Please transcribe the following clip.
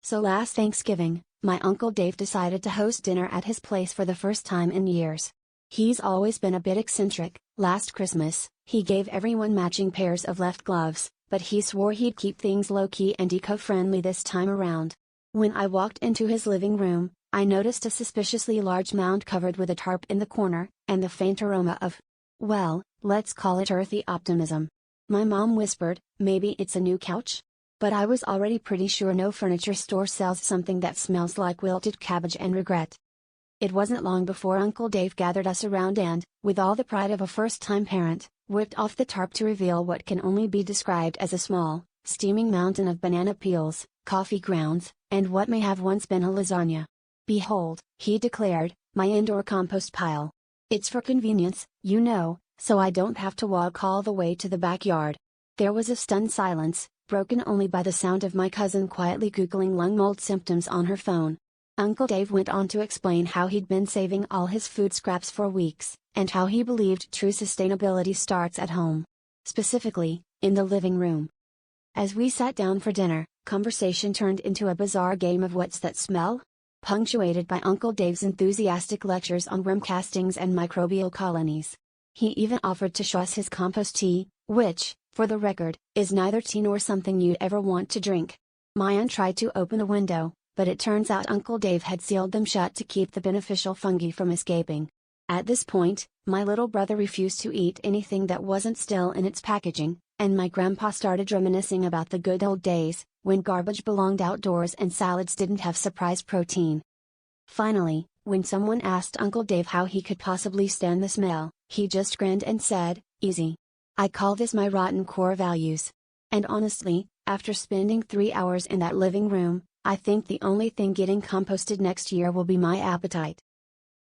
So last Thanksgiving, my Uncle Dave decided to host dinner at his place for the first time in years. He's always been a bit eccentric. Last Christmas, he gave everyone matching pairs of left gloves, but he swore he'd keep things low-key and eco-friendly this time around. When I walked into his living room, I noticed a suspiciously large mound covered with a tarp in the corner, and the faint aroma of, well, let's call it earthy optimism. My mom whispered, maybe it's a new couch? But I was already pretty sure no furniture store sells something that smells like wilted cabbage and regret. It wasn't long before Uncle Dave gathered us around and, with all the pride of a first-time parent, whipped off the tarp to reveal what can only be described as a small, steaming mountain of banana peels, coffee grounds, and what may have once been a lasagna. Behold, he declared, my indoor compost pile. It's for convenience, you know, so I don't have to walk all the way to the backyard. There was a stunned silence, broken only by the sound of my cousin quietly Googling lung mold symptoms on her phone. Uncle Dave went on to explain how he'd been saving all his food scraps for weeks, and how he believed true sustainability starts at home. Specifically, in the living room. As we sat down for dinner, conversation turned into a bizarre game of What's That Smell? Punctuated by Uncle Dave's enthusiastic lectures on worm castings and microbial colonies. He even offered to show us his compost tea, which, for the record, is neither tea nor something you'd ever want to drink. My aunt tried to open the window, but it turns out Uncle Dave had sealed them shut to keep the beneficial fungi from escaping. At this point, my little brother refused to eat anything that wasn't still in its packaging, and my grandpa started reminiscing about the good old days, when garbage belonged outdoors and salads didn't have surprise protein. Finally, when someone asked Uncle Dave how he could possibly stand the smell, he just grinned and said, easy. I call this my rotten core values. And honestly, after spending 3 hours in that living room, I think the only thing getting composted next year will be my appetite.